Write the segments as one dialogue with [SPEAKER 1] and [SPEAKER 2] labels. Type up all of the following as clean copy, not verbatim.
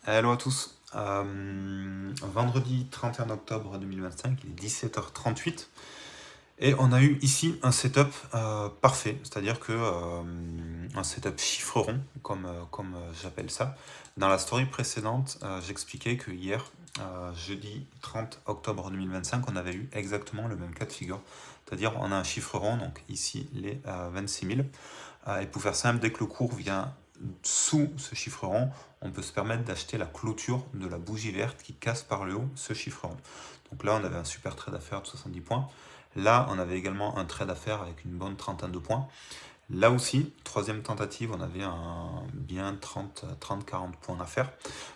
[SPEAKER 1] Hello à tous. Vendredi 31 octobre 2025, il est 17h38 et on a eu ici un setup parfait, c'est-à-dire que un setup chiffre rond, comme j'appelle ça. Dans la story précédente, j'expliquais que hier, jeudi 30 octobre 2025, on avait eu exactement le même cas de figure, c'est-à-dire on a un chiffre rond, donc ici les 26 000. Et pour faire simple, dès que le cours vient sous ce chiffre rond, on peut se permettre d'acheter la clôture de la bougie verte qui casse par le haut ce chiffre rond. Donc là, on avait un super trade à faire de 70 points. Là, on avait également un trade à faire avec une bonne trentaine de points. Là aussi, troisième tentative, on avait un bien 30-40 points à faire.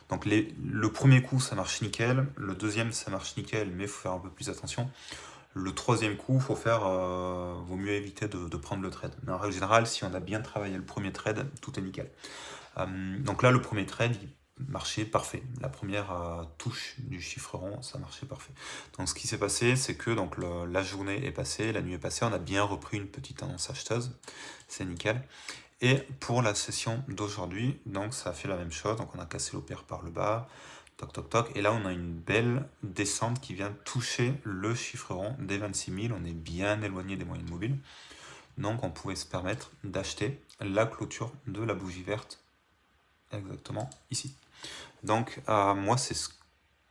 [SPEAKER 1] Donc le premier coup, ça marche nickel. Le deuxième, ça marche nickel, mais il faut faire un peu plus attention. Le troisième coup, vaut mieux éviter de prendre le trade. Mais en règle générale, si on a bien travaillé le premier trade, tout est nickel. Donc là, le premier trade, il marchait parfait. La première touche du chiffre rond, ça marchait parfait. Donc ce qui s'est passé, c'est que donc, la journée est passée, la nuit est passée, on a bien repris une petite tendance acheteuse. C'est nickel. Et pour la session d'aujourd'hui, donc ça a fait la même chose. Donc on a cassé l'OPR par le bas. Toc toc toc, et là on a une belle descente qui vient toucher le chiffre rond des 26 000, on est bien éloigné des moyennes mobiles, donc on pouvait se permettre d'acheter la clôture de la bougie verte exactement ici. Donc moi c'est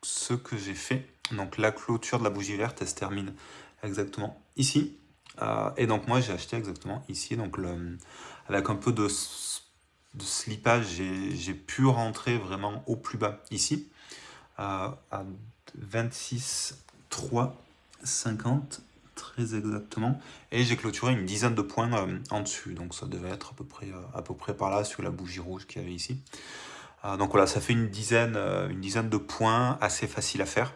[SPEAKER 1] ce que j'ai fait, donc la clôture de la bougie verte elle se termine exactement ici, et donc moi j'ai acheté exactement ici, donc avec un peu de slippage j'ai pu rentrer vraiment au plus bas ici, à 26,350 très exactement, et j'ai clôturé une dizaine de points en dessus, donc ça devait être à peu près par là sur la bougie rouge qu'il y avait ici. Donc voilà, ça fait une dizaine de points assez facile à faire.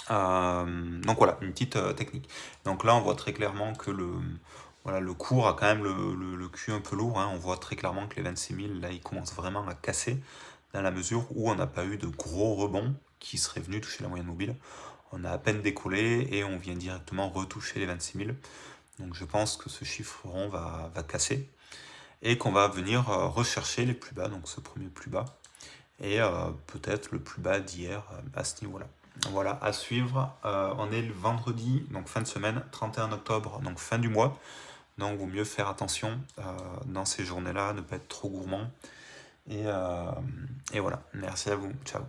[SPEAKER 1] Donc voilà, une petite technique. Donc là on voit très clairement que le cours a quand même le cul un peu lourd, hein. On voit très clairement que les 26 000 là ils commencent vraiment à casser, dans la mesure où on n'a pas eu de gros rebonds qui seraient venus toucher la moyenne mobile. On a à peine décollé et on vient directement retoucher les 26 000. Donc je pense que ce chiffre rond va casser et qu'on va venir rechercher les plus bas, donc ce premier plus bas, et peut-être le plus bas d'hier à ce niveau-là. Voilà, à suivre. On est le vendredi, donc fin de semaine, 31 octobre, donc fin du mois. Donc, il vaut mieux faire attention dans ces journées-là, ne pas être trop gourmand. Et voilà, merci à vous. Ciao.